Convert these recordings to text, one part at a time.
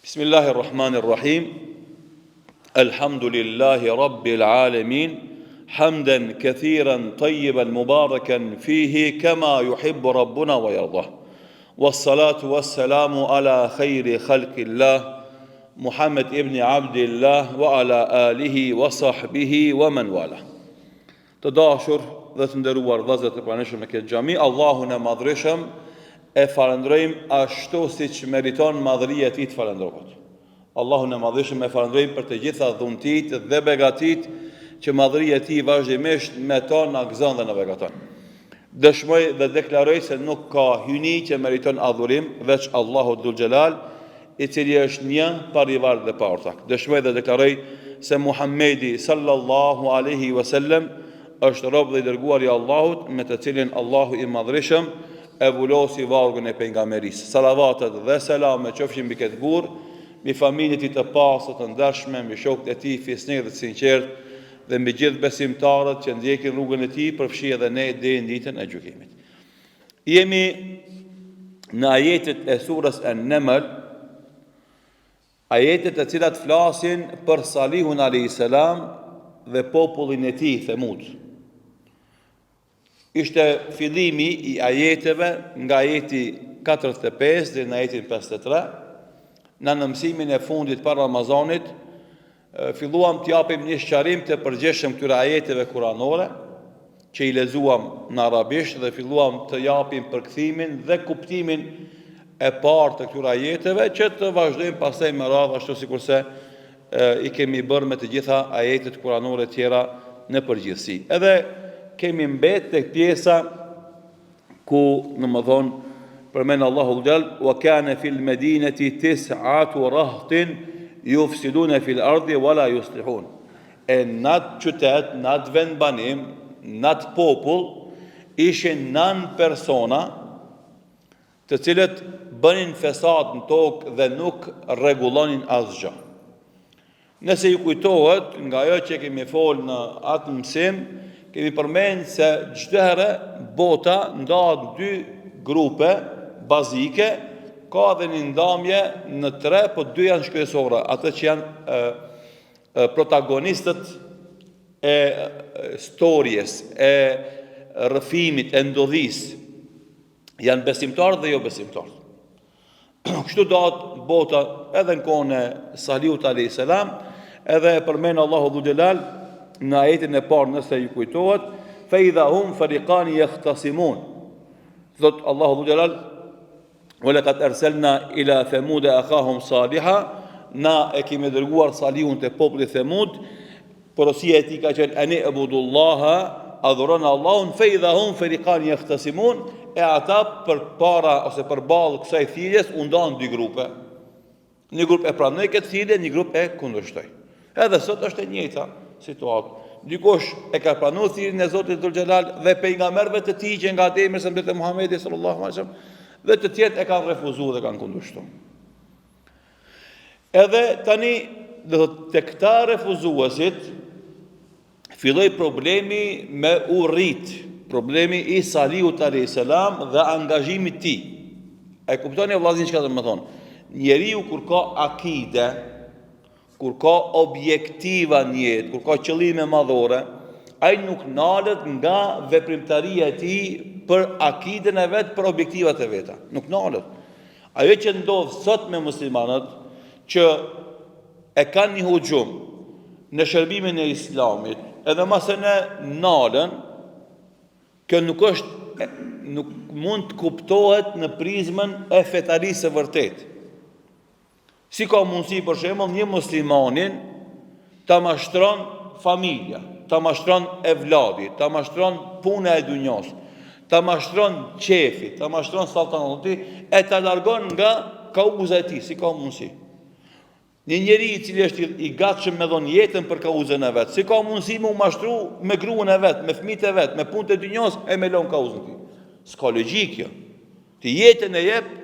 Bismillahirrahmanirrahim. Alhamdulillahi rabbil alamin. Hamdan kathiran tayyiban mubarakan fihi kama yuhibbu rabbuna wa yardah. Wassalatu wassalamu ala khayri khalqillah Muhammad ibn Abdillah wa ala alihi wa sahbihi wa man wala. Të dashur dhe të nderuar vëllezër të pranishëm në këtë xhami, Allahun e madhreshëm e falënderojmë ashtu siç meriton madhëria e tij të falëndrohet. Allahun e madhreshëm e falënderojmë për të gjitha dhuntit dhe begatit që madhëria e tij vazhdimisht me to na gëzon dhe na begaton. Dëshmoj dhe deklaroj se nuk ka hyjni që meriton adhurim veç Allahut Dhul Xhelal, i cili është një parivar dhe pa ortak. Dëshmoj dhe deklaroj se Muhamedi sallallahu alaihi wasallam është rob dhe i dërguar i Allahut, me të cilin Allahu i madhreshëm e vulosi vargun e pejgamberisë. Salavatet dhe selame qofshin mbi këtë burr, mbi familjen e tij të pastër, të ndershme, mbi shokët e tij fisnik dhe të sinqert, dhe mbi gjithë besimtarët që ndjekin rrugën e tij, përfshi edhe ne deri në ditën e gjykimit. Jemi në ajetet e surës An-Naml, ajetet e cilat flasin për Salihun alayhis salam dhe popullin e tij Thamud. Ishte fillimi i ajeteve nga ajeti 45 dhe në ajetin 53. Në mësimin e fundit para Ramazanit filluam të japim një sqarim të përgjithshëm këtyre ajeteve kuranore që i lexuam në arabisht dhe filluam të japim përkthimin dhe kuptimin e parë të këtyre ajeteve që të vazhdojmë pastaj me radhë ashtu sikurse i kemi bërë me të gjitha ajetet kuranore tjera në përgjithësi. Edhe kemi mbet tek pjesa ku përmend Allahu Gjall, wa kana fil medinati tis'atu rahtin yufsiduna fil ardi wala yuslihun. E në atë qytet, në atë vend banim, në atë popull, ishin 9 persona të cilët bënin fesad në tokë dhe nuk rregullonin asgjë. Nëse ju kujtohet nga ajo që kemi folë në atë mësim, kemi përmenë se çdo herë bota ndahet në 2 grupe bazike, ka dhe një ndamje në 3, po 2 janë shkresore, ato që janë protagonistët e storjes, e rrëfimit, e ndodhis, janë besimtarë dhe jo besimtarë. Kështu dahet bota edhe në kohën e Salihut alayhis salam, edhe përmend Allahu Dhul Xhelal në ajetin e parë, nëse ju kujtohet, fa idha hum fariqan yahtasimun. Thot Allahu Dhul Xhelal, wa laqad arsalna ila Thamud akhahum Saliha, na e kemi dërguar Salihun te populli Thamud, porosia e tij ka qenë ani ibudullaha, adhurona Allahun, fa idha hum fariqan yahtasimun, e ata përpara ose përballë kësaj thirrjes u ndan 2 grupe. Një grup e pranoi këtë thirrje, një grup e kundërshtoi. Edhe sot është e njëjta situatë. Dikush e ka pranuar thirrjen e Zotit Dhul Xhelal dhe pejgamberëve të tij që nga Ademi së mbetët Muhamedi sallallahu alaihi wasallam, dhe të tjerë e kanë refuzuar dhe kanë kundërshtuar. Edhe tani do të këta refuzuesit filloi problemi me urrit, problemi i Salihut alayhis salam dhe angazhimit të tij. E kuptoni vëllazë çka do të thonë? Njeriu kur ka akide, kur ka objektiva në jetë, kur ka qëllime madhore, ai nuk nalet nga veprimtaria e tij për akiden e vet, për objektivat e veta. Nuk nalet. Ajo që ndodh sot me muslimanët, që e kanë një hujum në shërbimin e Islamit, edhe mase ne nalen, kjo nuk mund të kuptohet në prizmën e fetarisë së vërtetë. Si ka mundësi për shembull një muslimanin ta mashtron familja, ta mashtron evladi, ta mashtron puna e dunjos, ta mashtron qefi, ta mashtron saltanati, e ta largon nga kauza e tij, si ka mundësi. Një njeri i cili është i gatshëm me dhon jetën për kauzën e vet, si ka mundësi me u mashtru me gruan e vet, me fëmijët e vet, me punët e dunjos, e me lon kauzën e tij. S'ka logjik kjo. Ti jetën e jep,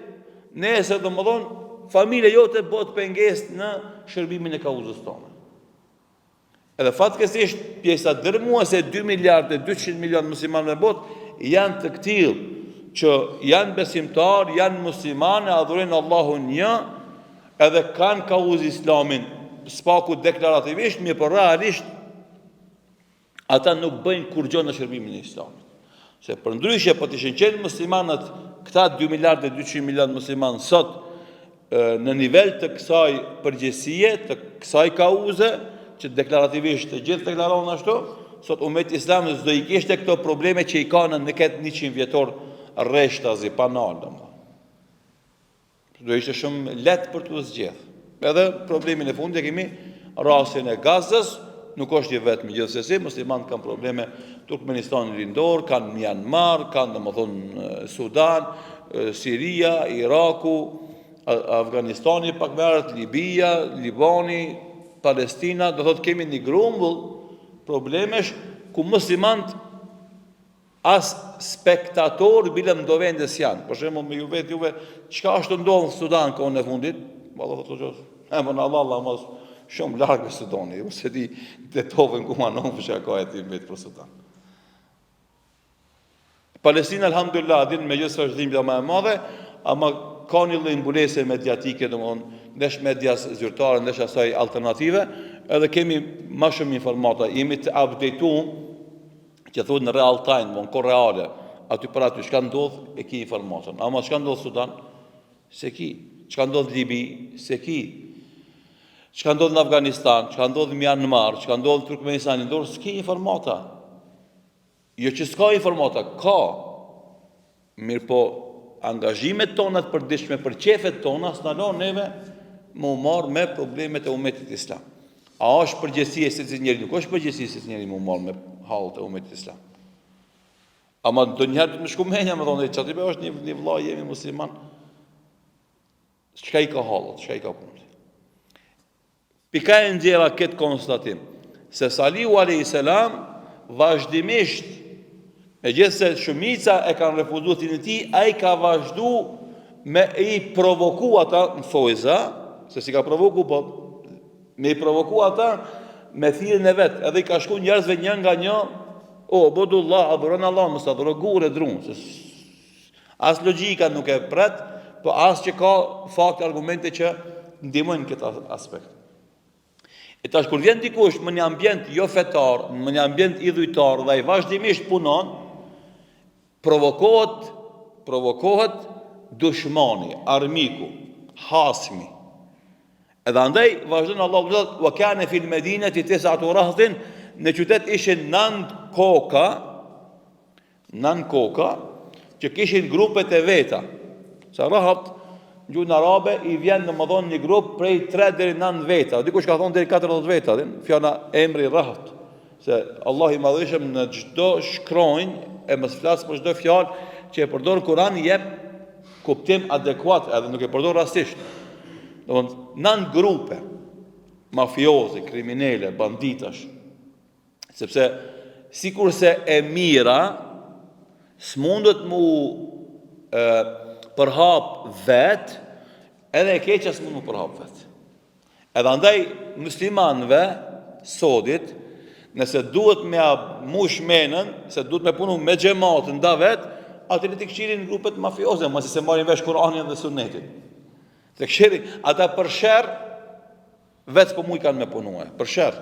nëse domodin familja jote bëhet pengesë në shërbimin e kauzës tonë. Edhe fatkeqësisht pjesa dërmuese 2 miliardë 200 milion muslimanë në botë janë të këtillë që janë besimtar, janë muslimanë, adhurojnë Allahun një, edhe kanë kauz islamin, spaku deklarativisht, mirë por realisht, ata nuk bëjnë kur gjë në shërbimin e islamit. Se për ndryshe, po të ishin qenë muslimanët, këta 2 miliardë e 200 milion muslimanë sot, në nivel të kësaj përgjegjësie, të kësaj kauze, që deklarativisht të gjithë deklarohen ashtu, sot ummeti islam s'do i kishte këto probleme që i kanë në këtë 100 vjetor rreshtazi banal. Do ishte shumë lehtë për t'u zgjedh. Edhe problemin e fundit e kemi rastin e Gazës, nuk është i vetëm, gjithsesi muslimanët kanë probleme Turkmenistanin lindor, kanë Myanmar, kanë domethënë Sudan, Siria, Iraku, Afganistani pak merret, Libia, Libani, Palestina, do thotë kemi një grumbull problemesh ku muslimanët as spektator bilem do vendes janë. Për shembull me juve, çka është ndodhur në Sudan kohën e fundit? Valla thotë gjos. Allah mos shumë larg Sudani, ose di detovën ku manon fsha ka e tim vetë për Sudan. Palestina alhamdulillah din me gjithë është dhimbja më e madhe, ama ka një lloj mbulese mediatike, domthonë ndesh medias zyrtare, ndesh asaj alternative, edhe kemi më shumë informata, jemi të updateuar, që thonë në real time, në kohë reale, aty për aty çka ndodh e ki informatën. Ama çka ndodh Sudan? Se ki. Çka ndodh Libi? Se ki. Çka ndodh në Afganistan, çka ndodh në Myanmar, çka ndodh në Turkmenistan, ndodh s'ki informata. Jo që s'ka informata, ka. Mirë po, angazhimet tona të përditshme për qefet tona s'na lën neve më u marr me problemet e ummetit islam. A është përgjegjësi e secili njeri? Nuk është përgjegjësi e secili njeri më u marr me hallet e ummetit islam. Ama ndonjëherë më shku menja më thonë, çati be është një vëllai jemi musliman. Çka i ka hallet, çka i ka punë. Pika e nxjerra këtë konstatim se Salihu alayhis salam vazhdimisht, megjithse shumica e kanë refuzuar tin e tij, ai ka vazhdu me i provoku ata në thojza, se si ka provoku, po me i provoku ata me thirrjen e vet, edhe i ka shku njerëzve një nga një, bodullah, adhuron Allah, mos adhuro gurë drun. As logjika nuk e pret, po as që ka fakt argumente që ndihmojnë këtë aspekt. E tash kur vjen dikush në një ambient jo fetar, në një ambient idhujtar dhe ai vazhdimisht punon, provokohet dushmani, armiku, hasmi. Edhe andaj vazhdon Allahu thotë wa kana fil madinati 9 rahtin, në qytet ishin 9 koka që kishin grupet e veta. Sa rahat gjuhën arabe i vjen domethënë një grup prej 3 deri 9 veta, dikush ka thonë deri 40 veta, fjala emri rahat. Se Allah i madhëshëm në çdo shkronjë e mos flas për çdo fjalë që e përdor Kurani jep kuptim adekuat, edhe nuk e përdor rastisht. Domethënë 9 grupe mafioze, kriminale, banditash. Sepse sikurse e mira s'mundet mu përhap vet, edhe e keqja s'mund mu përhap vet. Edhe andaj muslimanëve sodit, nëse duhet me mush menën, se duhet me punu me xhamatën nda vet, atëri të këshirin grupet mafioze, mos se marrin vesh Kur'anin dhe Sunetin. Të këshirin ata për sherr vetë po mu i kanë me punue, për sherr.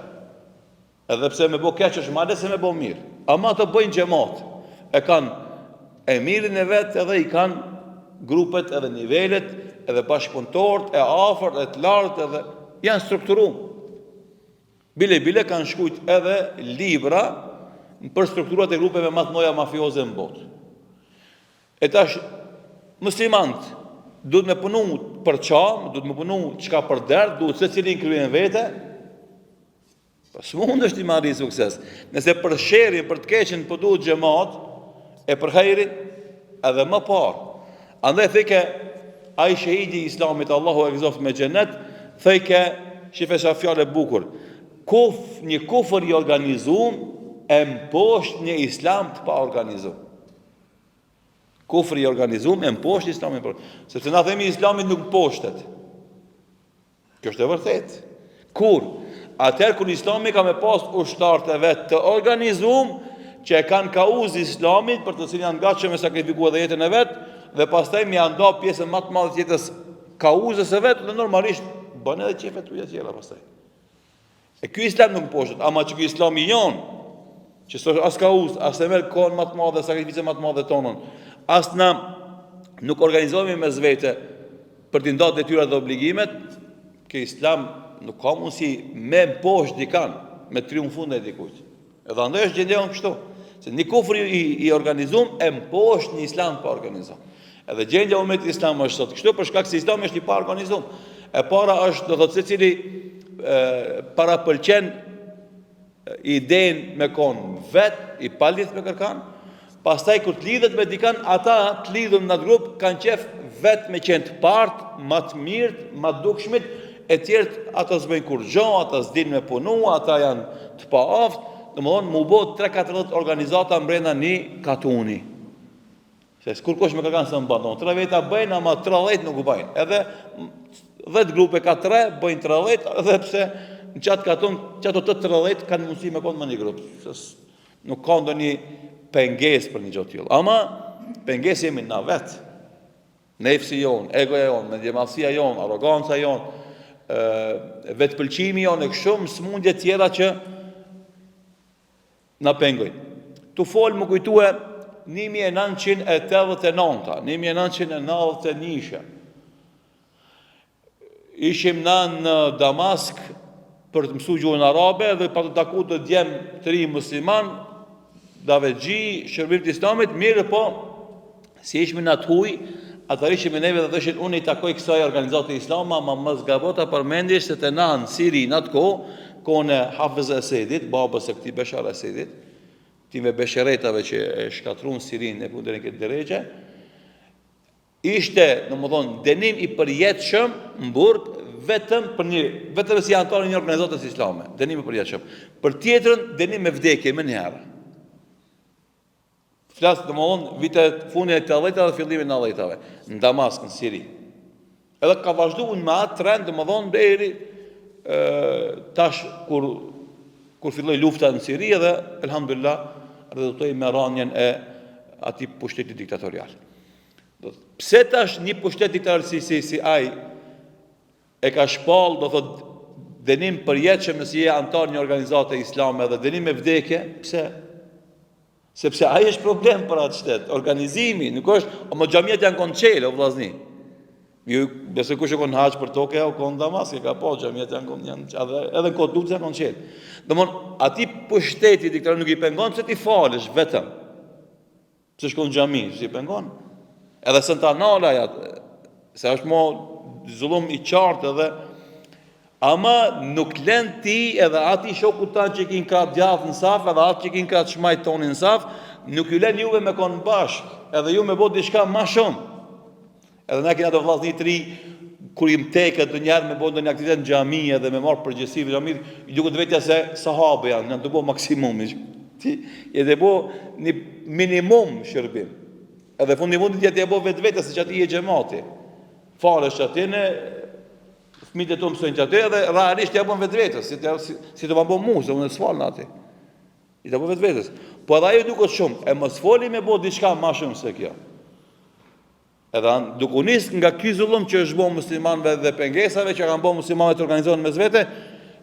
Edhe pse me bo keq është madje se me bo mirë. Ama të bëjnë xhamat. E kanë emirin e vet, edhe i kanë grupet edhe nivelet, edhe bashkëpunëtorët e afërt, e të lartë, edhe janë strukturuar. Bile kanë shkujt edhe libra për strukturat e grupeve më të mëdha mafioze në botë. E tash muslimanët duhet me punu për çam, duhet me punu çka për dert, duhet secili kryen vete. S'mund është i marrë sukses. Nëse për sherrin, për të keqen, po duhet xhamat, e për hajrin edhe më parë. Andaj theke ai shahidi i Islamit, Allahu e gëzoft me xhenet, theke shifesha fjalë bukur. Një kufër i organizuar e mposht një islam të pa organizuar. Kufër i organizuar e mposht islamin, sepse na themi islamit nuk mposhtet. Kjo është e vërtetë. Kur atëherë kur islami ka me pas ushtarët e vet të organizuar që e kanë kauz islamit për të cilin janë gatshëm me sakrifikuar dhe jetën e vet, dhe pastaj më janë nda pjesën më të madhe të jetës kauzës e vetë dhe normalisht bën edhe qefet tuja tjera pastaj. E ky islam nuk poshtet, ama që ky islami jon, që s'është as kauz, as e merr kohën më të madhe, sakrificën më të madhe tonën, as na nuk organizohemi mes vete për t'i ndarë detyrat dhe obligimet, ky islam nuk ka mundësi me poshtë dikan, me triumfun dhe dikujt. Edhe andaj është gjendja kështu, se një kufër i organizum e mposht një islam pa organizum. Edhe gjendja umetit islam është sot kështu, për shkak se islami është i pa organizum. E para është, do thotë, secili para pëlqen idenë me kon vet, i palidh me kërkan, pastaj kur të lidhet me dikan, ata të lidhur në atë grup kanë qef vet me qenë të partë, më të mirët, më të dukshmit, e tjerët ata s'bëjnë kur gjë, ata s'din me punu, ata janë të paaftë, domethënë mu bë 3-4 organizata brenda një katuni. Se kur kush me kërkan se më banon, 3 veta bëjnë, ama 30 nuk u bëjnë. Edhe 10 grupe ka 3, bëjnë 30, edhe pse në qatë katun, qato të 30 kanë mundësi me konë më një grupë. Nuk ka ndonjë pengesë për një gjë tillë. Ama pengesë jemi na vetë. Nefsi jon, egoja jon, mendjemallësia jon, arroganca jon, vetëpëlqimi jon e shumë smundje tjera që na pengojnë. Tu fol më kujtue 1989, 1991. Ishim në Damask për të mësuar gjuhën arabe dhe pa të takuar të djem të ri musliman, davetxhi, shërbim të islamit, mirë po, si ishim në atë huj, atëherë ishim neve dhe thëshin unë i takoj kësaj organizate islame, ama mos gabota përmendjesh se të na në Siri në atë kohën e Hafez Esedit, babës e këtij Beshar Esedit, time besheretave që e shkatruan Sirinë e punën e këtë drejtë, ishte, domethënë, dënim i përjetshëm në burg vetëm si antar një organizate islame, dënim i përjetshëm. Për tjetrën dënim me vdekje më një herë. Flas domethënë vitet fundin e të 90-tave dhe fillimin e 90-tave në Damask në Siri. Edhe ka vazhduar me atë trend domethënë deri tash kur filloi lufta në Siri dhe elhamdulillah rezultoi me rënien e atij pushteti diktatorial. Pse tash një pushtet diktatorial si ai e ka shpall, do thotë, dënim përjetshëm nëse je antar një organizate islame dhe dënim me vdekje, pse? Sepse ai është problem për atë shtet, organizimi, nuk është, ama xhamiat janë konë qelë, o vllazni. Ju besoj kush e kon haç për tokë o kon Damask, ka po xhamiat janë edhe në kohë janë konë qelë. Domthon, aty pushteti diktator nuk i pengon se ti falesh vetëm. Se shkon në xhami, si pengon. Edhe sëntanala ja, se është mo zullum i qartë edhe, ama nuk lën ti edhe ati shoku tanë që kin kratë djathë në saf, edhe ati që kin kratë shmajt toni në saf, nuk ju lën juve me konë bashkë, edhe ju me bot diçka ma shumë. Edhe ne kina të vllazni të ri, kur im teket të njerë me bot në një aktivitet në xhami edhe me marë përgjësi në xhami, ju duket vetja se sahabe janë të bo maksimumi. Ti e dhe bo një minimum shërbim. Edhe fundi jetë e bo vetë se që ati e gjemati. Faresh që ati në fëmijët e tu mësojnë që ati edhe realisht ja bon vetë si të ma bo mu, se unë e s'falë në ati. I të bo vetë. Po edhe ajo duket shumë, e mos foli me bo diçka ma shumë se kjo. Edhe duke unis nga ky zullum që është bo muslimanve dhe pengesave që kanë bo muslimanve të organizohen mes vete,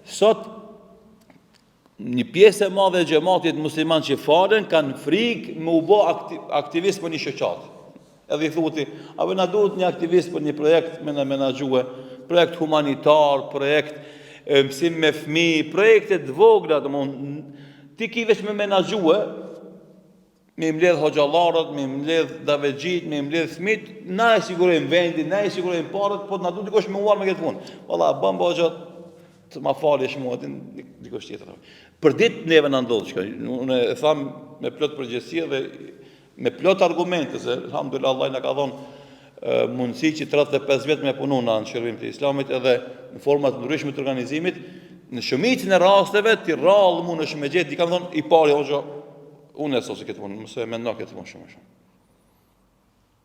sot një pjesë e madhe e xhamatit musliman që falen kanë frikë me u bë aktivist për një shoqat. Edhe i thuti, a na duhet një aktivist për një projekt me na menaxhue, projekt humanitar, projekt mësim me fëmijë, projekte të vogla, domthonë ti ki veç me menaxhue, me mbledh hoxhallarët, me mbledh davetxhit, me mbledh fëmijët, na e sigurojmë vendin, na e sigurojmë parët, po na duhet dikush me uar me këtë punë. Valla, bën boxha të ma falesh mua dikush tjetër. Për ditë neve na ndodh çka. Unë e tham me plot përgjegjësi dhe me plot argumente se alhamdulillah Allah na ka dhënë mundësi që 35 vjet me punu në shërbim të islamit edhe në forma të ndryshme të organizimit. Në shumicën e rasteve ti rrallë mundesh me gjetë, di kam thonë i pari hoxha, unë e sosi këtë punë, mëse me nda këtë punë shumë.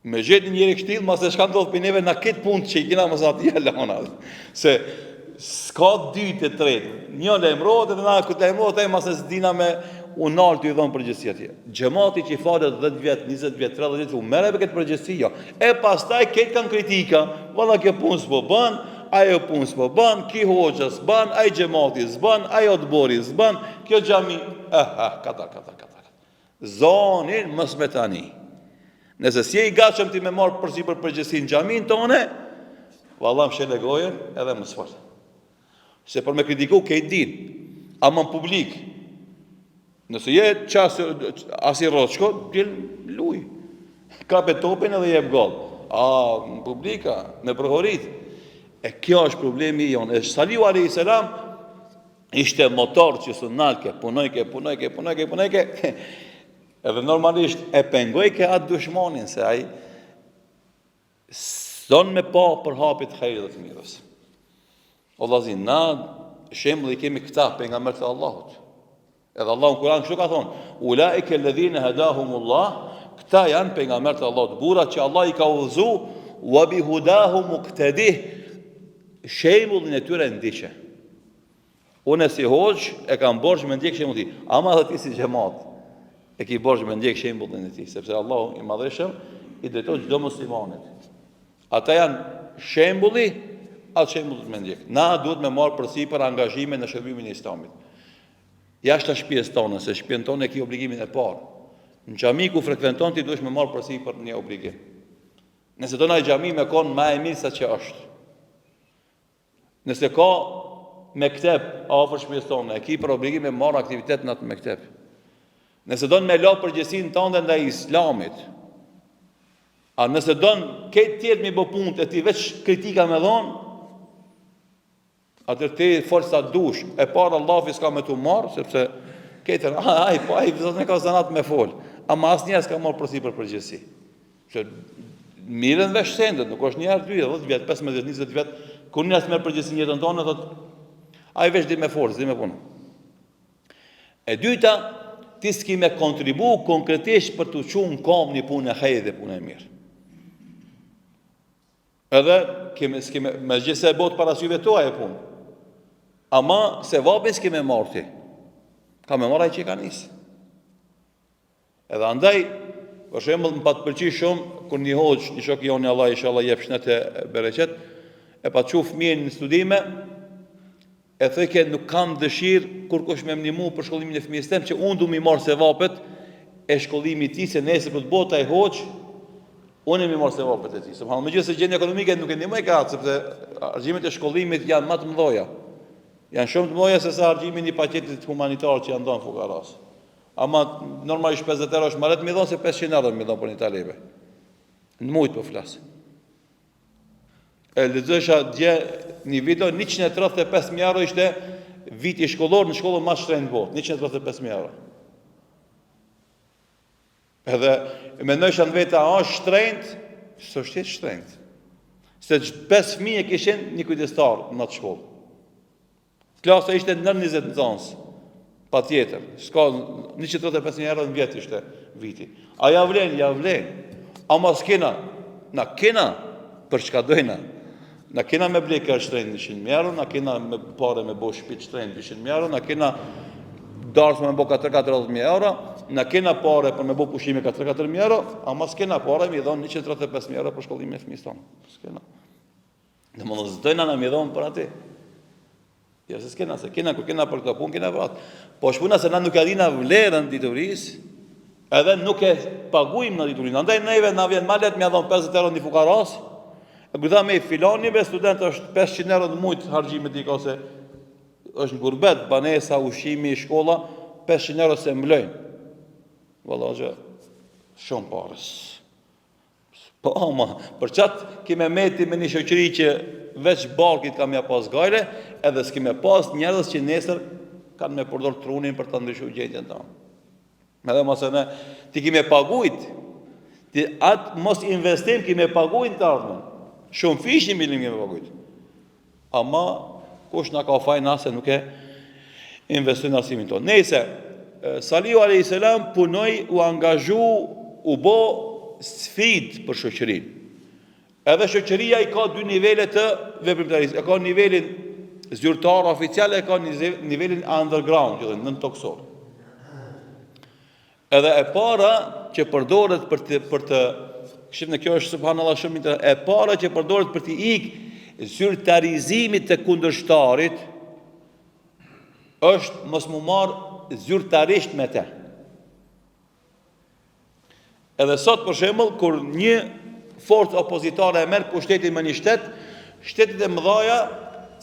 Me gjetë njëri kështil, mas e shka ndodhë për neve në këtë punë që i kina mësë ati e lana. Se s'ka dytë e tretë. Një lejmërot edhe na këtë lejmërot e mas e s'dina me unë nalë të i dhëmë përgjësi atje. Gjemati që i falet 10 vjetë, 20 vjetë, 30 vjetë, u mere për këtë përgjësi, jo. E pastaj këtë kanë kritika, valla kjo punë s'po bën, ajo punë s'po bën, ki hoxha s'bën, ai gjemati s'bën, ajo të bori s'bën, kjo xhami, kata. Zonin mos me tani. Nëse si e i gatshëm ti me marë përsipër përgjësi në xhamin tonë, valla më shele gojen edhe më sfal. Se për me kritiku këtë din, ama në publik, nëse je qasë asi roçko, t'il luj. Kape topin edhe jep gol. Në publika, me përhorit. E kjo është problemi jonë. E Saliu a.s. ishte motor që së nalke, punojke. Edhe normalisht e pengojke atë dushmonin, se ai son me pa për hapit hajrit dhe të mirës. O vllazin, na shembulli kemi këta pejgamberët e Allahut. Edhe Allahu në Kur'an kështu ka thonë: "Ulaika alladhina hadahumullah", këta janë pejgamberët e Allahut, burrat që Allah i ka udhëzu, "wa bihudahum muqtadih", shembullin e tyre ndiqe. Unë si hoxh e kam borxh me ndjek shembullin, ama edhe ti si xhamat e ke borxh me ndjek shembullin e tij, sepse Allahu i Madhëshëm i drejton çdo muslimanit. Ata janë shembulli, atë shembull me ndjek. Na duhet me marr përsipër angazhime në shërbimin e Islamit. Jashtë shtëpisë tonë, se shtëpinë tonë e ke obligimin e parë. Në xhami ku frekuenton ti duhesh me marr përsipër një obligim. Nëse do na xhami me kon më e mirë sa që është. Nëse ka mektep afër shtëpisë tonë, e ke për obligim me marr aktivitet në atë mektep. Nëse do me la përgjegjësinë tënde ndaj Islamit, a nëse do këtë tjetë me bë punë e ti veç kritika me dhonë, atër ti folë sa dush, e parë Allah s'ka me tu marë, sepse ketër, ai vëzat me ka zanat me folë, ama asë njerë s'ka marë përsipër përgjithësi. Që mirën veç sendet, nuk është njerë 2, 10 vjetë, 15, 20 vjetë, kur njerë s'merë përgjithësi njëtën tonë, thot, ai veç di me folë, di me punë. E dyta, ti s'ki me kontribu konkretisht për të qunë kam një punë e hajë dhe punë e mirë. Edhe, me gjithse e botë parasyve toa e punë. Ama, se vapin s'ki me marrë ti. Ka me marrë ai që i ka nisë. Edhe andaj, për shembull, më pat pëlqy shumë, kur një hoxh, një shok i joni Allah, inshallah jep shëndet e bereqet, e pa çu fëmijën në studime, e thëke nuk kam dëshirë kur kush me mnimu për shkollimin e fëmijës tem, që unë du mi marrë se vapet e shkollimi ti, se nesër për të bota e hoqë, unë e mi marrë se vapet e ti. Subhanallahu, me gjithë se gjendja ekonomike nuk e ndihmoj ka atë, sepse argjimet e shkollimit janë më të mëdha. Janë shumë të mëdha se sa argjimi një paketit humanitar që janë dhënë fukaras. Ama normalisht 50 euro është marrë mi dhon se 500 euro mi dhon për një talebe. Në mujt po flas. E lexosha dje një video 135.000 euro ishte viti shkollor në shkollën më të shtrenjtë botë, 135.000 euro. Edhe mendojsha në vetë a është shtrenjtë, s'është shtrenjtë. Se 5 fëmijë kishin një kujdestar në atë shkollë. Klasa ishte nër 20 nxënës. Patjetër. S'ka 135.000 euro në vjet ishte viti. A ja vlen. Ama s'kena, na kena për çka dojna. Na kena me blej kërë shtrenjtë 100.000 euro, na kena me pare me bo shpit shtrenjtë 100.000 euro, na kena darsë me bo 4-40.000 euro, na kena pare për me bo pushime 4-4.000 euro, ama s'kena pare me i dhonë 135.000 euro për shkollimin e fëmijës tonë. S'kena. Në më dojna na me i dhonë për ati. Ja, se s'kena, se kena, kur kena për këto punë, kena për atë. Po shpuna se na nuk e dina vlerën diturisë, edhe nuk e paguim në diturinë. Andaj neve na vjen malet me dhon 50 euro një fukaras, e gjitha me i filonive, student është 500 euro në mujtë hargjime t'i ka se është në gurbet, banesa, ushqimi, shkolla, 500 euro se mblojnë. Valla që, shumë parës. Po, ama, për qatë kime meti me një shoqëri që veç barkit kam ja pas gajre, edhe s'kime pas njerëz që nesër kanë me përdor trunin për të ndryshu gjendjen tonë. Edhe mos e ne, ti kime pagujt, ti atë mos investim kime pagujt të ardhmen. Shumë fishin bilim kime pagujt. Ama, kush nga ka faj nase nuk e investu në arsimin tonë. Nese, Saliu a.s. punoj, u angazhu, u bo sfid për shoqërinë. Edhe shoqëria i ka 2 nivele të veprimtarisë. E ka nivelin zyrtar oficial, e ka nivelin underground, që dhe nën toksor. Edhe e para që përdoret për të këshim në kjo është subhanallahu shumë interesant. E para që përdoret për të ikë zyrtarizimit të kundërshtarit është mos mu marë zyrtarisht me te. Edhe sot për shembull kur një forcë opozitare e merr pushtetin me një shtet, shtetet e mëdhaja,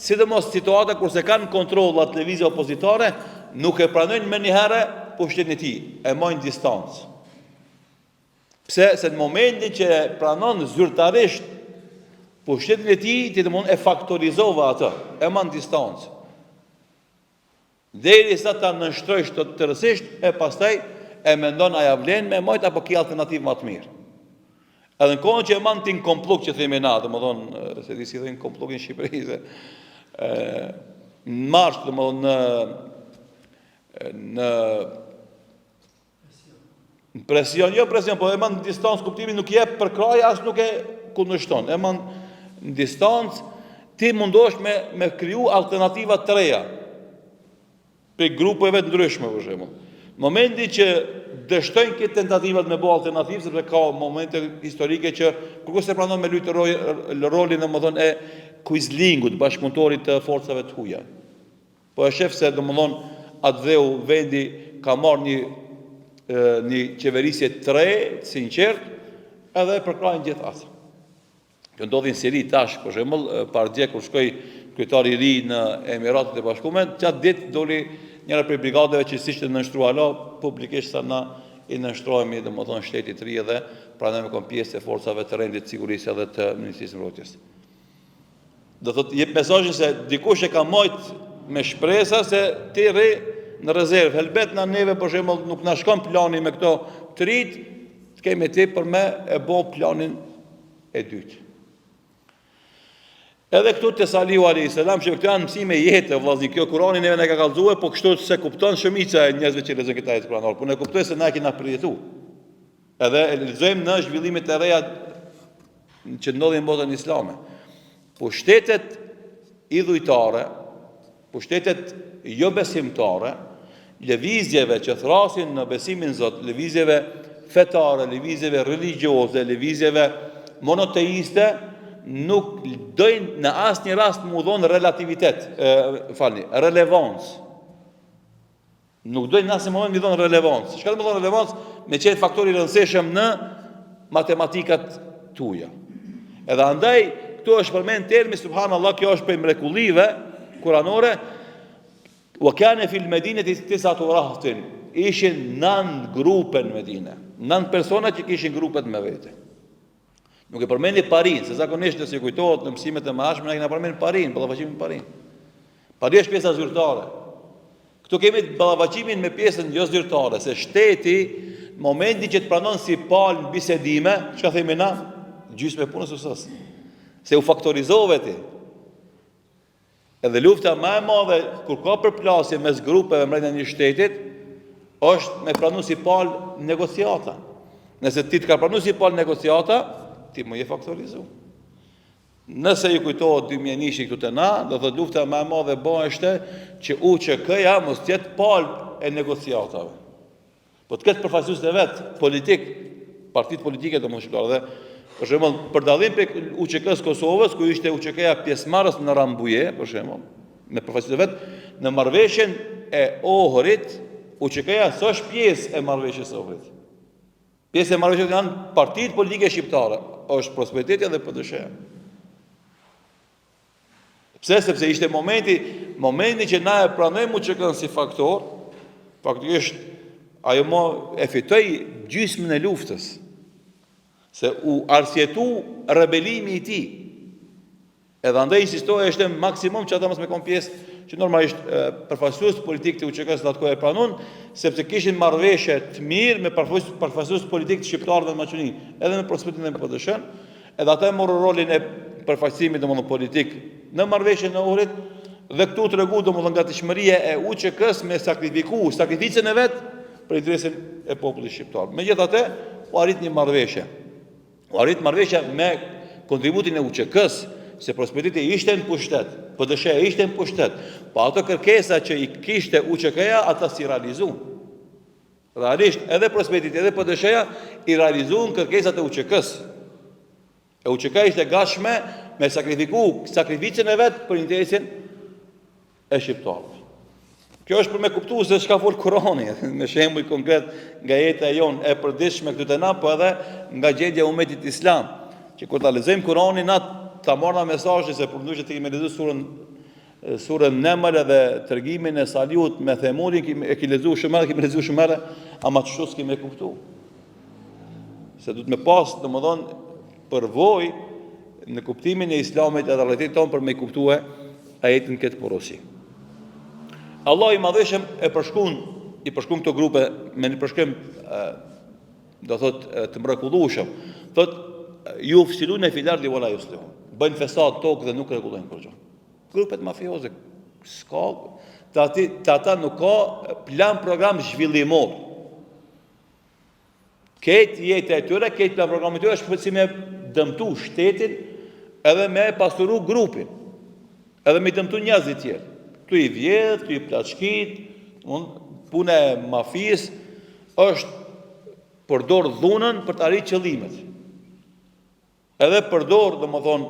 sidomos situata kurse kanë kontroll atë lëvizje opozitare, nuk e pranojnë më një herë pushtetin e tij, e marrin distancë. Pse? Se në momentin që pranon zyrtarisht pushtetin e tij, ti domthon e faktorizova atë, e marr distancë. Derisa ta nështrojsh të tërësisht, e pastaj e mendon a ja vlen me majt apo ki alternativë më të mirë. Edhe në kohën që e manë ti në kompluk që themi na, dhe më thonë, se di si dhe në kompluk në Shqipëri, se në marsh, dhe më thonë, në presion, jo presion, po e manë në distancë kuptimin nuk je për kraj, as nuk e kundërshton. E manë në distancë, ti mundosh me kriju alternativat të reja, për grupeve të ndryshme, për shembull. Momenti që dështojnë këtë tentativat me bo alternativë, sepse ka momente historike që kërkos se pranon me lujtë rolin dhe më thonë e kuizlingut, bashkëpunëtorit të forcave të huja. Po e shef se dhe më thonë atë dheu vendi ka marrë një qeverisje të re, sinqert, edhe përkrajnë gjithasë. Kjo ndodhi në Siri tash, për shembull, pardje kur shkoi kryetari i ri në Emiratet e Bashkuara, çat ditë doli njëra prej brigadave që siç të nënshtrua publikisht sa na i nënshtrohemi domethënë shtetit të ri dhe pranojmë kom pjesë e forcave të rendit të sigurisë edhe të Ministrisë së Mbrojtjes. Do thotë jep mesazhin se dikush e ka marrë me shpresa se ti rri në rezervë, helbet na neve për shembull nuk na shkon plani me këto të rit, kemi ti për me e bo planin e dytë. Edhe këtu te Salihu alayhis salam, që këtu janë mësime jetë, vëllazni, kjo Kurani neve ne ka kallëzuar, po kështu se kupton shumica e njerëzve që lexojnë këtë ajet kuranor, po ne kuptojmë se na kemi përjetuar. Edhe e lexojmë në zhvillimet e reja që ndodhin në botën islame. Pushtetet idhujtare, pushtetet jo besimtare, lëvizjeve që thrasin në besimin Zot, lëvizjeve fetare, lëvizjeve religjioze, lëvizjeve monoteiste, nuk dojnë në asë një rast mu dhonë relativitet, relevancë. Nuk dojnë në asë një moment mi dhonë relevancë. Shka të më dhonë relevancë? Me qenë faktori rëndësishëm në matematikat tuja. Edhe andaj, këtu është përmen termi, subhanallah, kjo është për mrekullive kuranore, wa kane fil Medinet i tisatu rahtin, ishin 9 grupe në Medine, 9 persona që kishin grupet me vete. Nuk e përmendi parin, se zakonisht nëse kujtohet në mësimet e mëhashme, ne kena përmendi parin, ballavaqimin parin. Paria është pjesa zyrtare. Këtu kemi ballavaqimin me pjesën jo zyrtare, se shteti, momenti që të pranon si palë në bisedime, çka themi na? Gjysmë e punës usës. Se u faktorizove ti. Edhe lufta më e madhe kur ka përplasje mes grupeve brenda një shtetit, është me pranu si palë negociata. Nëse ti të ka pranu si palë negociata, ti më je faktorizu. Nëse ju kujtohet 2001 këtu të na, do thot lufta më e madhe bëheshte që UÇK-ja mos tjetë palë e negociatave. Po të ketë përfaqësues të vet, politik, partitë politike domosht shqiptare dhe për shembull për dallim pe UÇK-s Kosovës, ku ishte UÇK-ja pjesëmarrës në Rambuje, për shembull, me përfaqësues të vet, në marrëveshjen e Ohrit, UÇK-ja s'është pjesë e marrëveshjes së Ohrit. Pjesë e marrëveshjes janë partitë politike shqiptare, është Prosperiteti dhe PDSH-ja. Pse? Sepse ishte momenti që na e pranojmë UÇK-n si faktor, faktikisht ajo mo e fitoi gjysmën e luftës, se u arsjetu rebelimi i tij. Edhe andaj insistohej ishte maksimum që ata mos me kon pjesë, që normalisht përfaqësues politik të UÇK-s atë kohë e pranon, sepse kishin marrëveshje të mirë me përfaqësues politik të shqiptarëve në Maqedoni, edhe me Prosperitetin dhe me PDSH-n, edhe ata morën rolin e përfaqësimit domosdoshmë politik në marrëveshjen e Ohrit, dhe këtu tregu domosdoshmë gatishmëria e UÇK-s me sakrificën e vet për interesin e popullit shqiptar. Megjithatë, u arrit një marrëveshje. U arrit marrëveshja me kontributin e UÇK-s, se Prosperiteti ishte në pushtet, PDSH-ja ishte në pushtet, po ato kërkesa që i kishte UÇK-ja, ata si realizu. Realisht, edhe prospetit, edhe PDSH-ja i realizuan kërkesat e UÇK-s. E UÇK ishte gatshme me sakrificën e vet për interesin e shqiptarëve. Kjo është për me kuptu se çka fol Kurani, me shembull konkret nga jeta jonë e përditshme këtu te na, po edhe nga gjendja e ummetit islam, që kur ta lexojmë Kuranin na ta marrna mesazhin se përndryshe të kemi lexuar surën Naml dhe tregimin e Saliut me Themudin e kemi lexuar shumë herë, ama çështën s'kemë kuptuar. Se duhet me pas, domethënë, përvojë në kuptimin e Islamit edhe realitetin tonë për me kuptue ajetin këtë porosi. Allah i madhëshëm i përshkruan këto grupe me një përshkrim do thot të mrekullueshëm. Thot yufsiluna fil ardi wala yuslihun. Bëjnë fesad tokë dhe nuk rregullojnë kurrë. Grupet mafioze ata nuk ka plan program zhvillimor. Këtë jetë e tyre, këtë plan programit tyre është si me dëmtu shtetin edhe me pasuru grupin, edhe me dëmtu njerëzit tjerë. Tu i vjedh, tu i plaçkit, puna e mafis është përdor dhunën për të arritur qëllimet. Edhe përdor, domethënë,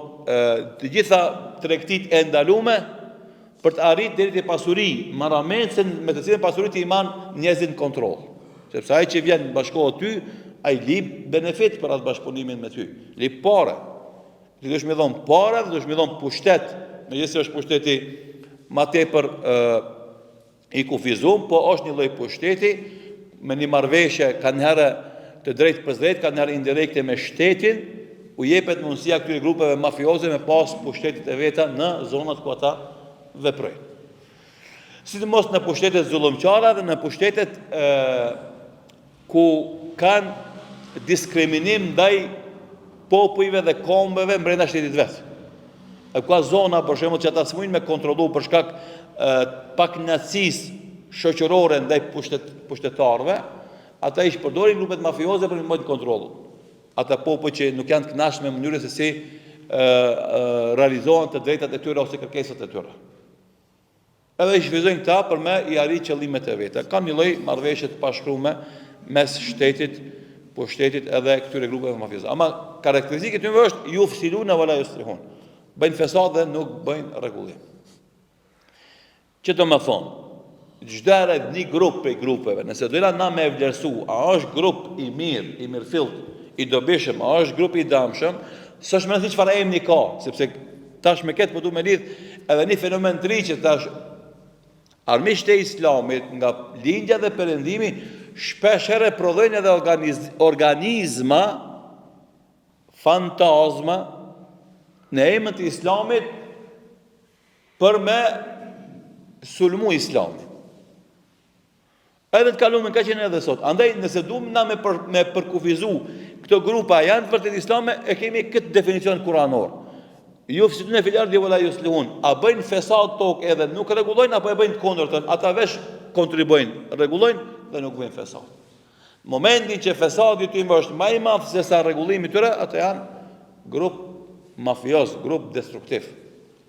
të gjitha tregtit e ndalume për të arritur deri te pasuri, marramecën me të cilën pasuritë i man njerëzit në kontroll. Sepse ai që vjen bashkohet ty, ai lip benefit për atë bashkëpunimin me ty. Lip parë. Ti duhesh më dhon parë, duhesh më dhon pushtet, megjithëse është pushteti ma tepër i kufizuar, po është një lloj pushteti me një marrëveshje kanë herë të drejtë për drejtë, kanë herë indirekte me shtetin, u jepet mundësia këtyre grupeve mafioze me pas pushtetit e veta në zonat ku ata veprojnë. Sidomos në pushtetet zullumçare dhe në pushtetet ku kanë diskriminim ndaj popujve dhe kombeve brenda shtetit vet. Ka zona, për shembull, që ata s'mujnë me kontrollu për shkak pakënaqësisë shoqërore ndaj pushtetarëve, ata i përdorin grupet mafioze për të mbajtur kontrollin. Ata popull që nuk janë të kënaqur me mënyrën se si realizohen të drejtat e tyre ose kërkesat e tyre. Edhe i shfrytëzojnë këta për me i arritur qëllimet e veta. Ka një lloj marrëveshje të pashkruar mes shtetit, pushtetit edhe këtyre grupeve mafioze. Ama karakteristika e tyre është yufsiluna wala yuslihun. Bëjnë fesad dhe nuk bëjnë rregullim. Që të më thonë, çdo herë një grup prej grupeve, nëse do na me vlerësu, a është grup i mirë, i mirëfillt, i dobishëm, a është grup i dëmshëm, s'është më thjesht çfarë emri ka, sepse tash me këtë po duhet me lidh edhe një fenomen të ri që tash armiqtë e Islamit nga lindja dhe perëndimi shpesh herë prodhojnë edhe organizma fantazma në emër të Islamit për me sulmu Islamin. Edhe të kaluam ka qenë edhe sot. Andaj nëse duam na me përkufizu këto grupa janë vërtet islame, e kemi këtë definicion kuranor. Yufsiduna fil ardi wala yuslihun. A bëjnë fesad tokë edhe nuk rregullojnë apo e bëjnë të kundërtën? Ata vesh kontribuojnë, rregullojnë dhe nuk bëjnë fesad. Momentin që fesadi i tyre është më i madh se sa rregullimi i tyre, ata janë grup mafioz, grup destruktiv.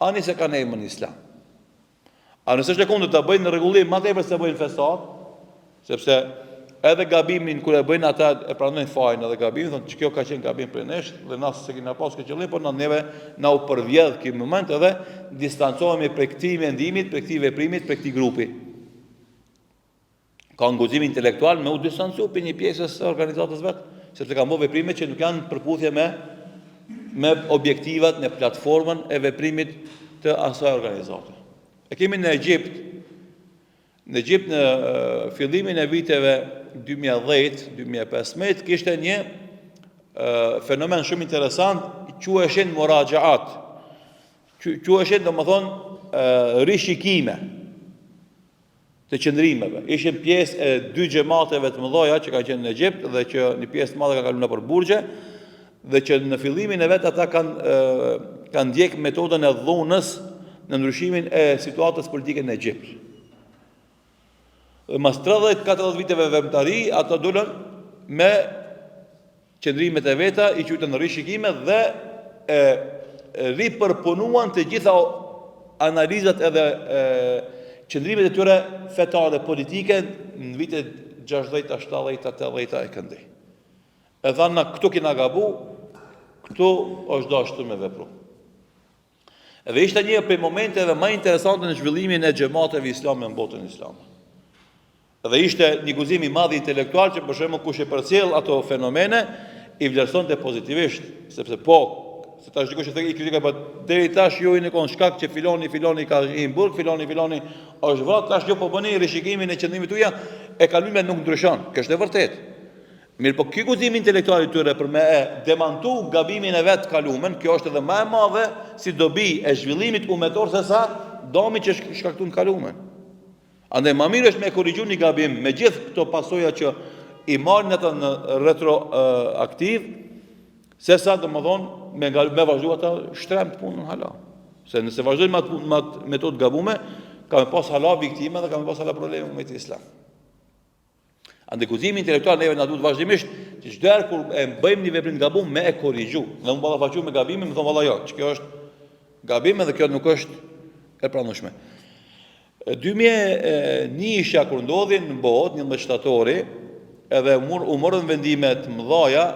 Ani se kanë emrin islam. A nëse është e kundërt ta bëjnë rregullim më tepër se bëjnë fesad, sepse edhe gabimin kur e bëjnë ata e pranojnë fajin edhe gabimin, thonë që kjo ka qenë gabim për nesh dhe na se kemi pas këtë qëllim, por neve na u përvjedh ky moment edhe distancohemi prej këtij mendimit, prej këtij veprimit, prej këtij grupi. Ka nguzim intelektual me u distancu për një pjesës së organizatës vet, sepse kanë bërë veprime që nuk janë në përputhje me objektivat, me platformën e veprimit të asaj organizate. E kemi në Egjipt. Në Egjipt në fillimin e viteve 2010-2015 kishte një fenomen shumë interesant, quheshin murajaat. Quheshin domethënë rishikime të qëndrimeve. Ishin pjesë e dy xhamateve të mëdha që kanë qenë në Egjipt dhe që një pjesë të madhe ka kaluar nëpër burgje dhe që në fillimin e vet ata kanë ndjek metodën e dhunës në ndryshimin e situatës politike në Egjipt. Mas 30-40 viteve veprimtari, ata dolën me qëndrimet e veta, i quajtën rishikime dhe ripërpunuan të gjitha analizat edhe qëndrimet e tyre fetare politike në vitet 60, 70, 80 e këndej. E thanë, këtu kina gabu, këtu është dashtu me vepru. Edhe ishte një prej momenteve më interesante në zhvillimin e xhamateve islame në botën islame. Edhe ishte një guzim i madh intelektual që për shembull kush e përcjell ato fenomene i vlerësonte pozitivisht, sepse se tash dikush e thënë i kritika, po deri tash ju i nikon shkak që filoni ka i burg, filoni është vrat, tash ju po bëni rishikimin e qëndrimit tuaj, e kalimi nuk ndryshon. Kjo është e vërtetë. Mirë, po ky guzim intelektual i tyre për me e demantu gabimin e vet kalumen, kjo është edhe më e madhe si dobi e zhvillimit umetor se sa domi që shkaktun kalumen. Andaj më mirë është me korrigju një gabim me gjithë këto pasoja që i marrin ata në retroaktiv, se sa domethënë me vazhdu ata shtremt punën hala. Se nëse vazhdojnë me metodë gabume, ka me pas hala viktime dhe ka me pas hala probleme me të islam. Andaj guzimi intelektual neve na duhet vazhdimisht që çdo herë kur e bëjmë një veprim gabum me e korrigju. Dhe unë ballafaqoj me gabimin, më thon valla jo, që kjo është gabim dhe kjo nuk është e pranueshme. 2001 kur ndodhi në botë 11 shtatori, edhe u morën vendime të mëdha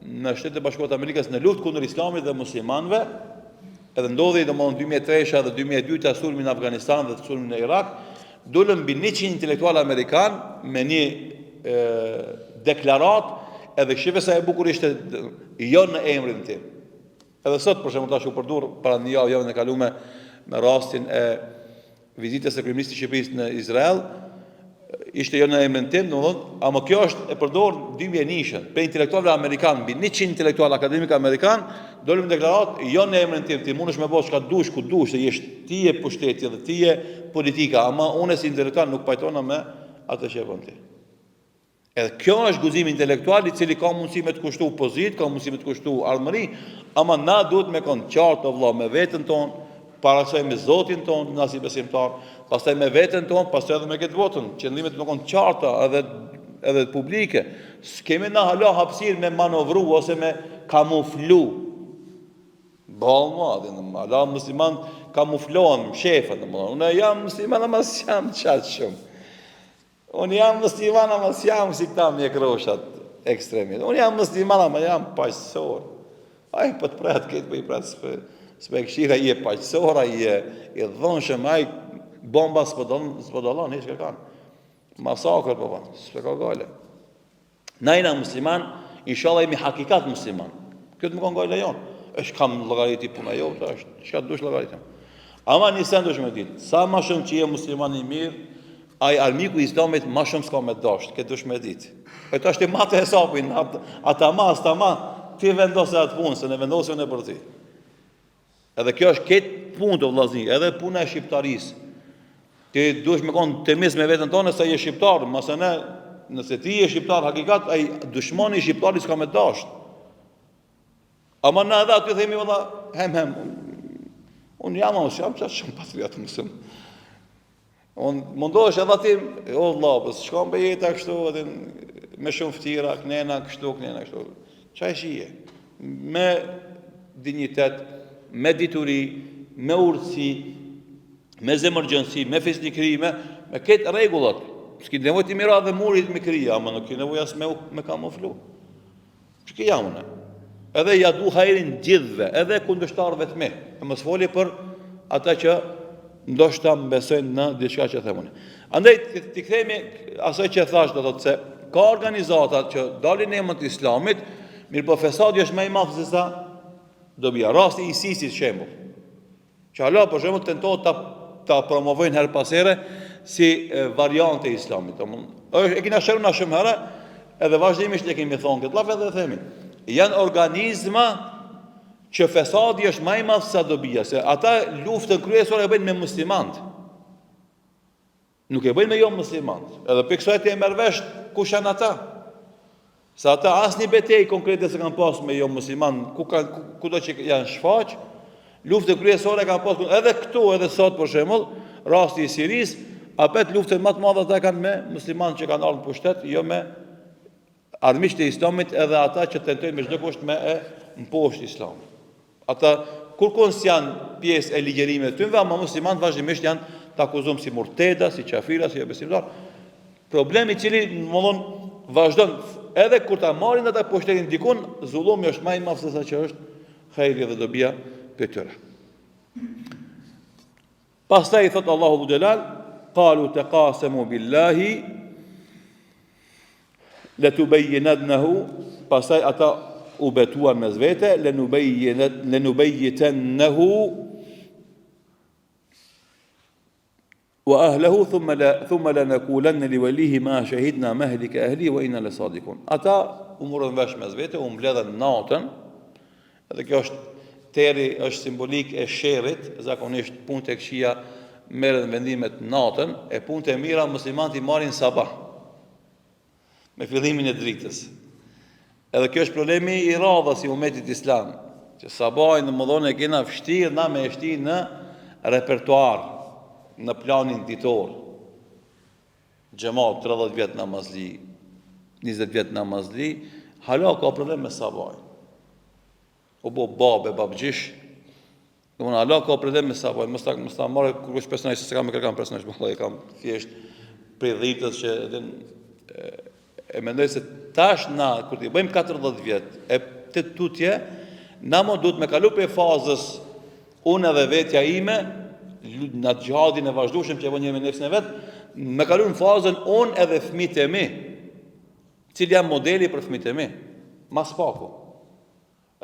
në Shtetet e Bashkuara të Amerikës në luftë kundër islamit dhe muslimanëve, edhe ndodhi domosdoshmë 2003 dhe 2002 sulmi në Afganistan dhe sulmi në Irak, dolën mbi 100 intelektual amerikan me një deklarat, edhe shive sa e bukur ishte jo në emrin tim. Edhe sot për shembull tash u përdor para një javën e kaluar me rastin e vizitës së kryeministit të Shqipërisë në Izrael, ishte jo në emrin tim, domethënë, ama kjo është e përdor 2001-shën. Për intelektualë amerikanë, mbi 100 intelektual akademik amerikan, dolën me deklarat jo në emrin tim, ti mundesh me bësh çka dush, ku dush, se je ti e pushteti dhe ti e politika, ama unë si intelektual nuk pajtona me atë që e bën ti. Edhe kjo është guzim intelektual i cili ka mundësi me të kushtu pozit, ka mundësi me të kushtu ardhmëri, ama na duhet me kon qartë vëlla me veten tonë, para kësaj me Zotin ton, na si besimtar, pastaj me veten ton, pastaj edhe me këtë botën, qëllimet më kanë qarta edhe publike. S'kemi na hala hapësirë me manovru ose me kamuflu. Hala musliman kamuflohen shefët, unë jam musliman ama s'jam qatë shumë. Unë jam musliman ama s'jam si këta mjekroshat ekstremit. Unë jam musliman ama jam paqësor. Ai po të pret këtë po i pret s'pe këshira i e paqësora, i e dhënshëm, ai bomba s'po dallon, hiç kërkan. Masakër po bën, s'pe ka gale. Na jena musliman, inshallah jemi hakikat musliman. Këtë më kanë gale jonë. Është kam llogariti puna jote, është çka dush llogaritem. Ama nisën dush me ditë, sa më shumë që je musliman i mirë, ai armiku i Islamit më shumë s'ka me dashur, këtë dush me ditë. Po tash ti matë hesapin, ata ti vendosë atë punë, se ne vendosim ne për ti. Edhe kjo është këtë punë të vllazni, edhe puna e shqiptarisë. Ti duhesh me kon temis me veten tonë se je shqiptar, mase ne, nëse ti je shqiptar hakikat, ai dushmani i shqiptarit s'ka me dashur. Ama na edhe aty themi valla, unë jam shumë patriot muslim. Unë mundohesh edhe aty, o valla, po shkon me jeta kështu, edhe me shumë ftira, knena kështu. Çaj shije. Me dinjitet, me dituri, me urtësi, me zemërgjënsi, me fisnikëri, me këtë rregullat. S'ki nevojë të mira dhe murit me krija, ama nuk ki nevojë as me kamuflu. Ç'ke jam unë? Edhe ja du hajrin gjithve, edhe kundërshtarëve të mi. E mos foli për ata që ndoshta besojnë në diçka që them unë. Andaj ti kthehemi asaj që thash, do thotë se ka organizata që dalin në emër të Islamit, mirë po fesadi është më i madh se sa dobia. Rasti i ISIS-it shembull. Që hala për shembull tentohet ta promovojnë her pas here si variante e Islamit. E kena shëruar shumë herë, edhe vazhdimisht e kemi thonë këtë lafë dhe themi. Janë organizma që fesadi është më i madh se dobia, se ata luftën kryesore e bëjnë me muslimanët. Nuk e bëjnë me jo muslimanët. Edhe për kësaj të merr vesh kush janë ata. Se ata asnjë betejë konkrete se kanë pas me jo musliman, kudo që janë shfaq, luftën kryesore kanë pas edhe këtu, edhe sot për shembull, rasti i Siris, apet luftën më të madhe ata kanë me muslimanë që kanë ardhur në pushtet, jo me armiqtë e Islamit, edhe ata që tentojnë me çdo kusht me e mposhtë Islamin. Ata kurkon janë pjesë e ligjërimeve të tyre, ama muslimanët vazhdimisht janë të akuzuar si murteda, si qafira, si besimtar. Problemi i cili vazhdon edhe kur ta marrin ata pushtetin dikun, zullumi është më i madh se sa që është hajri dhe dobia për tyre. Pastaj thot Allahu Xhelal, qalu taqasamu billahi latubayyinannahu, pastaj ata u betuan mes vete, lenubayyitannahu wa ahlihi thumma lanaqulanna liwalihi ma shahidna mahlika ahli wa inna lasadiqun. Ata u morën vesh mes vete, u mbledhen natën, edhe kjo është teri, është simbolik e sherrit, zakonisht punët e këqija merren vendimet natën, e punët e mira muslimanët i marrin sabah, me fillimin e dritës. Edhe kjo është problemi i radhës i umetit islam, që sabahin domodin e kena vështirë na me shti në repertuar, në planin ditor. Xhamat 30 vjet namazli, 20 vjet namazli, hala ka problem me sabahin. O bo babe, babgjish, domon hala ka problem me sabahin, mos ta marrë kush personazh se kam kërkan personazh, vallai kam thjesht prej dhritës që e mendoj se tash na kur ti bëjmë 40 vjet e të tutje, na mo duhet me kalu për fazës unë edhe vetja ime, në gjihadin e vazhdueshëm që e bën me nefsin e vet, me kalu në fazën unë edhe fëmijët e mi, cili jam modeli për fëmijët e mi, mas paku.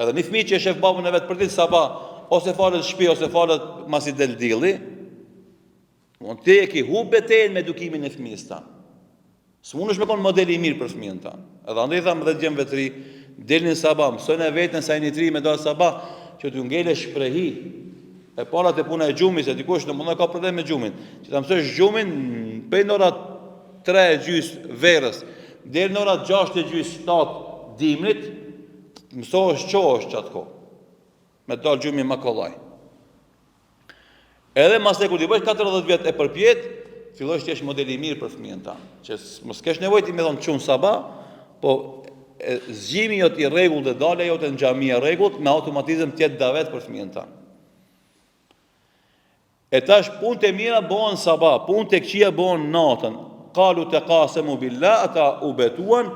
Edhe një fëmijë që e shef babën e vet për ditë sabah, ose falet shtëpi ose falet masi del dilli, mund të ki hubetën me edukimin e fëmijës tan. S'mundesh me kon modeli i mirë për fëmijën tan. Edhe andaj tham edhe djem vetri, delin sabah, mësojnë e vetën sa një tri me dal sabah, që t'ju ngele shprehi. E para te puna e xhumit, se dikush domosdoshmë ka problem me xhumin. Që ta mësosh xhumin prej ora 3:30 verës deri në ora 6:30 7 dimrit, mësohesh çohesh çat kohë. Me dal xhumi më kollaj. Edhe mas kur ti bësh 40 vjet e përpjet, fillosh të jesh modeli i mirë për fëmijën tan. Që mos kesh nevojë ti më thon çun sabah, po zgjimi jot i rregullt dhe dalja jote në xhami e rregullt me automatizëm të jetë davet për fëmijën tan. E tash punët e mira bëhen sabah, punët e këqija bëhen natën. Qalu taqasamu billah, ata u betuan,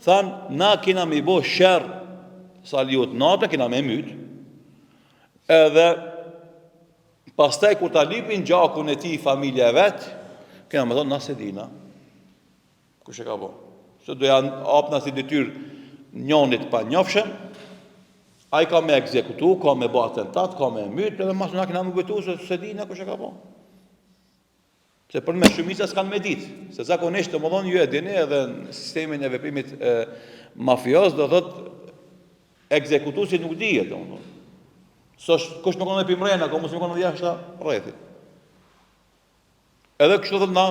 than na kena me bë sherr sa liut natën, kena me myt. Edhe pastaj kur ta lipin gjakun e tij familja e vet, kena me thonë na se dina. Kush e ka bë? Se do janë apna si detyr njonit pa njofshëm, ai ka me ekzekutu, ka me bë atentat, ka me myt, edhe mas na kena me betu se dina kush e ka bë. Se për me shumica s'kan me ditë, se zakonisht domodin ju e dini edhe në sistemin e veprimit mafios do thotë ekzekutuesi nuk dihet domodin. Kush më konë e pimrena, ko mos më konë jashtë rrethit. Edhe kështu thotë na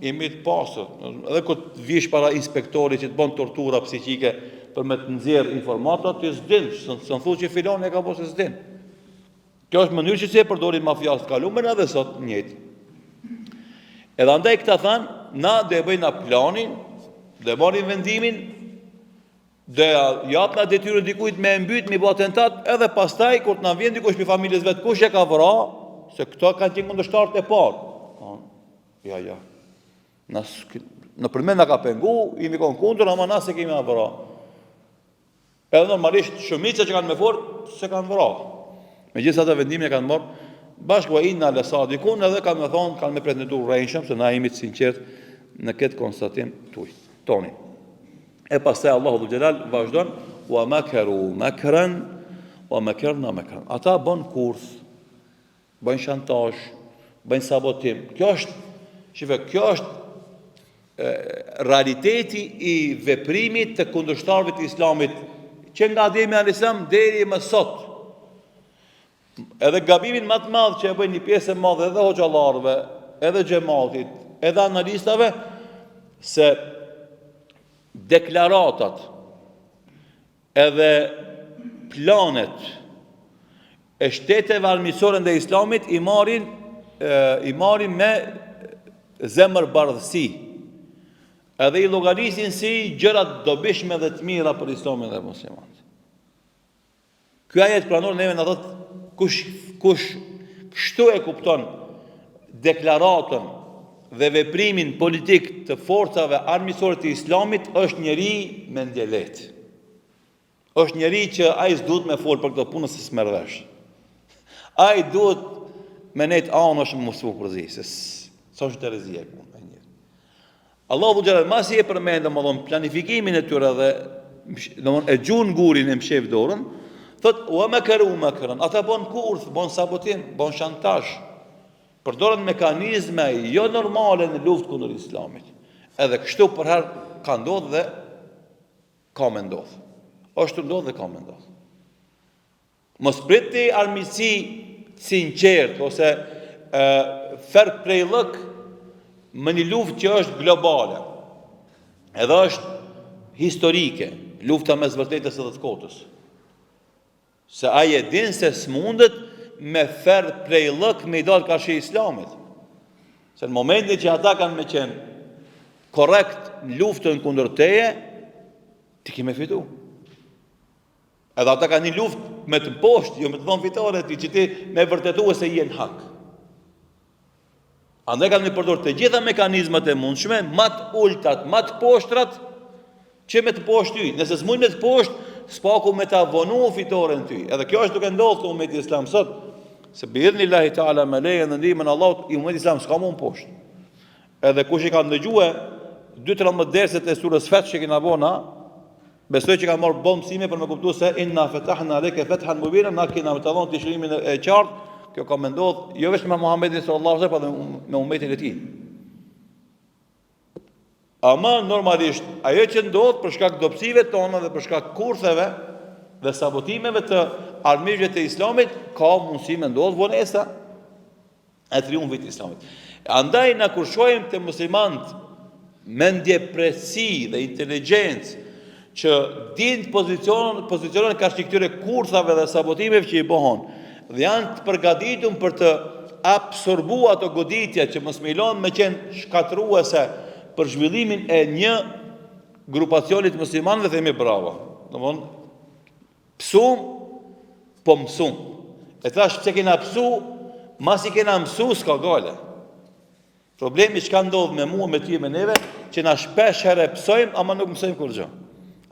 jemi të pasur, edhe kur të vish para inspektorit që të bën tortura psiqike për me të nxjerr informata, ti s'din, s'në thuaj që filani e ka bërë se s'din. Kjo është mënyrë që si e përdorin mafias të kaluar edhe sot njëjtë. Edhe andaj këta thanë, na do e bëjna planin, do e marrim vendimin, do japna detyrën dikujt me mbyt, me bë atentat, edhe pastaj kur të na vjen dikush me familjes vet kush e ka vrarë, se këto kanë qenë kundërshtarët e parë. Ja. Në përmend na ka pengu, jemi kon kundër, ama na se kemi vrarë. Edhe normalisht shumica që kanë me fort se kanë vrarë. Megjithatë vendimin e kanë marrë bashkë wa inna lasadikun, edhe kanë me thonë, kanë me pretenduar rrejshëm se na jemi të sinqert në këtë konstatim toni. E pastaj Allahu Dhul Jalal vazhdon wa makaru makran wa makarna makran. Ata bën kurth, bën shantazh, bën sabotim. Kjo është realiteti i veprimit të kundërshtarëve të Islamit që nga Ademi alayhis deri më sot. Edhe gabimin më të madh që e bën një pjesë e madhe edhe hoxhallarëve, edhe xhamatit, edhe analistave, se deklaratat edhe planet e shteteve armiqësore ndaj Islamit i marrin me zemër bardhësi, edhe i llogarisin si gjërat dobishme dhe të mira për Islamin dhe muslimanët. Ky ajet pranor neve na thotë kush kështu e kupton deklaratën dhe veprimin politik të forcave armiqësore të Islamit është njeri me ndjelet. Është njeri që ai s'duhet me fol për këtë punë se s'merr vesh. Ai duhet me net anësh mësu përzi, se s'është herezia e punë. Allahu xhalal masi e përmend domthon planifikimin e tyre dhe domthon e gjun ngurin e mshef dorën, thot wa makaru makran, ata bën kurth, bën sabotim, bën shantazh. Përdoren mekanizme jo normale në luftë kundër Islamit. Edhe kështu për herë ka ndodhur dhe ka më ndodh. Është ndodhur dhe ka më ndodh. Mos priti armiqësi sinqert ose fair play look më një luftë që është globale. Edhe është historike, lufta mes vërtetës dhe të kotës. Se ai e din se s'mundet me fair play look me i dalë karshi Islamit. Se në momentin që ata kanë me qenë korrekt në luftën kundër teje, ti ke me fitu. Edhe ata kanë një luftë me të poshtë, jo me të thonë fitore, ti që ti me vërtetu e se jenë hak. Andaj kanë me përdor të gjitha mekanizmat e mundshme, ma të ultat, ma të poshtrat, që me të poshtë ty. Nëse s'mujnë me të poshtë, s'paku me të avonu fitore në ty. Edhe kjo është duke ndodhë të umeti Islam sot, se biidhnillahi ta'ala me lejen dhe ndihmën e Allahut, i umeti Islam s'ka mund poshtë. Edhe kush i ka ndëgjue 2-13 derset e surës Feth që kena bona, besoj që ka marrë bon mësime për me kuptu se inna fetahna aleke fethan mubina, na kena me të dhonë të shërimin e qartë, kjo ka me ndodhë, jo veç me Muhammedin sallallahu alaihi wasallam, pa dhe me umetin e tij. Ama normalisht, ajo që ndodhë për shkak dobësive tona dhe për shkak kurtheve dhe sabotimeve të armiqve të Islamit, ka mundësi me ndodhë vonesa e triumfit të Islamit. Andaj na kur shohim të muslimanët me ndjepresi dhe inteligjencë që din pozicionon karshi këtyre kurthave dhe sabotimeve që i bëhon, dhe janë të përgatitur për të absorbuar ato goditja që mos me lënë me qenë shkatruese për zhvillimin e një grupacionit muslimanëve, themi bravo. Domthon psum po mësum. E thash pse kena psu, mas i kena mësu s'ka gale. Problemi që ka ndodhë me mua, me ty e me neve, që na shpesh herë psojmë, ama nuk mësojmë kur gjë.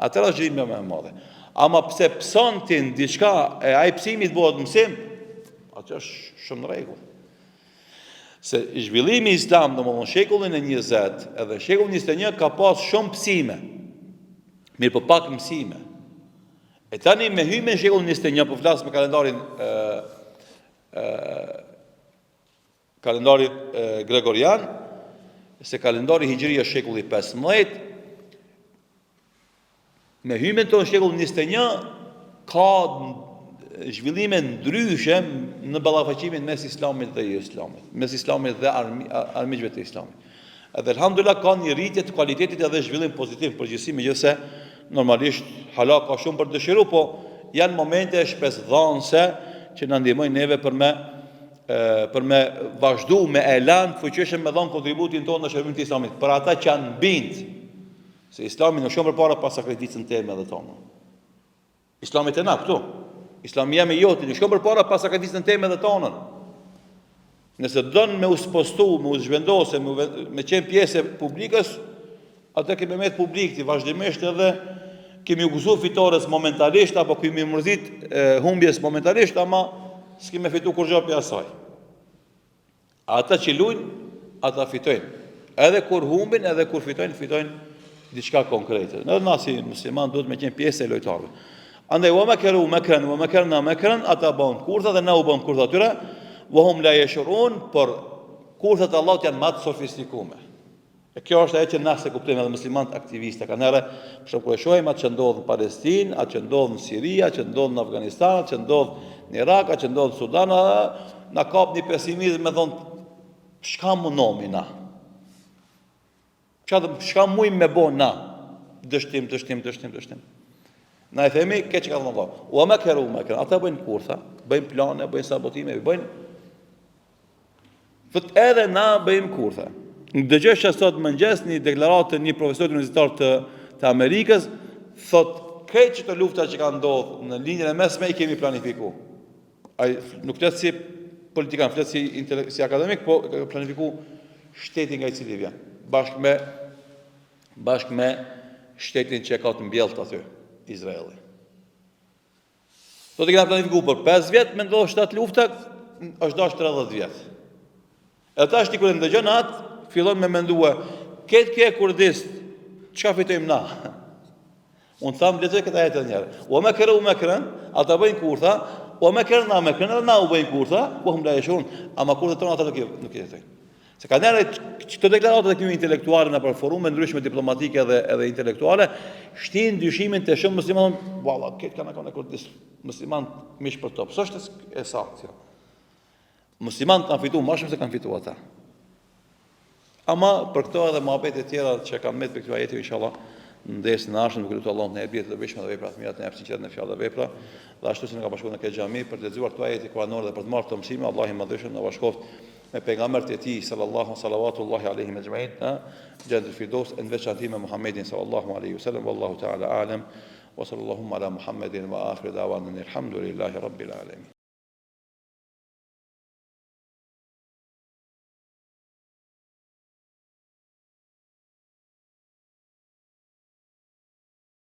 Atëra është gjëjmë me madhe. Ama pse pëson ti në diçka e ai pësimit bëhet mësim, atë është shumë në rregull. Se zhvillimi Islam në shekullin e 20 edhe shekullin 21 ka pas shumë pësime, mirë po pak mësime. E tani me hyjme në shekullin 21, po flas me kalendarin gregorian, se kalendari hijri është shekulli 15, me hyjmen tonë shekullin 21 ka zhvillime ndryshe në ballafaqimin mes Islamit dhe jo Islamit, mes Islamit dhe armiqve të Islamit. Edhe elhamdulillah ka një rritje të kualitetit edhe zhvillim pozitiv përgjithësi, megjithëse normalisht hala ka shumë për dëshiru, po janë momente shpesdhanse që na ndihmojnë neve për me vazhdu me elan fuqishëm me dhënë kontributin tonë në shërbimin të Islamit. Për ata që janë bind se Islami në shumë përpara pas sakrificën teme dhe tonë. Islami të na këtu. Islami jam e joti, në shumë përpara pas sakrificën teme dhe tonën. Nëse dënë me uspostu, me uzhvendose, me qenë pjesë e publikës, atë kemi me të publikti, vazhdimisht edhe kemi gëzu fitores momentalisht, apo kemi mërzit humbjes momentalisht, ama s'kemi fitu kur gjopi asaj. Ata që lujnë, ata fitojnë. Edhe kur humbin, edhe kur fitojnë diçka konkrete. Në na si musliman duhet me qenë pjesë e lojtarëve. Andaj, wa makarna makran, ata bën kurtha dhe na u bën kurtha tyre, wa hum la yashurun, por kurthat e Allahut janë më të sofistikuar. E kjo është ajo që na se kuptojmë edhe muslimanët aktivistë, kanë erë, për shembull e shohim atë që ndodh në Palestinë, atë që ndodh në Siri, atë që ndodh në Afganistan, atë që ndodh në Irak, atë që ndodh në Sudan, na kap një pesimizëm me thon çka mundomi na. Çka mujmë me bën na? Dështim. Na e themi këtë që ka thënë Allah. Wa makaru makran. Ata bëjnë kurtha, bëjnë plane, bëjnë sabotime, edhe na bëjmë kurtha. Dëgjosh që sot mëngjes një deklaratë të një profesor universitar të Amerikës, thot këtë që të lufta që ka ndodhur në linjën e mesme i kemi planifikuar. Ai nuk flet si politikan, flet si akademik, po ka planifikuar shtetin nga I cili vjen, bashkë me shtetin që ka të mbjellët aty, Izraeli. Do të kena planifikuar për 5 vjet, me ndodhë 7 lufta, është dash 30 vjet. E tash ti kur e ndëgjon atë, fillon me mendua, këtë kurdist, çka fitojmë na? Unë thamë lexoj këtë ajet edhe një herë. Wa makaru makran, ata bëjnë kurtha, wa makarna makran, edhe na u bëjnë kurtha, wa hum la yashurun, ama kurthat tona ata nuk jetojnë. Se ka njerë këto deklaratat e këtyre intelektuale në për forume ndryshme diplomatike edhe intelektuale, shtin dyshimin të shumë musliman, valla, këtë kanë kurdist musliman mish për top. S'është e saktë. Musliman kanë fitu më shumë se kanë fitu ata. Ama për këto edhe muhabete tjera që kanë me të për këto ajete, inshallah, në desë në arshën, nuk lutë Allah në e bjetë dhe bishme dhe vepra të mirat në epsi qëtë në fjallë dhe vepra, dhe ashtu se në ka bashkohë në këtë gjami, për të lexuar këto ajete kuranore dhe për të marrë të mësime, Allah I madhëshën në bashkohë me pejgambert e tij sallallahu alaihi ecma'in, Jannatul Firdaus, në veçantë me Muhammedin sallallahu alaihi wasallam, wallahu ta'ala a'lam, wa sallallahu ala Muhammedin wa akhir da'wana alhamdulillahi rabbil alamin.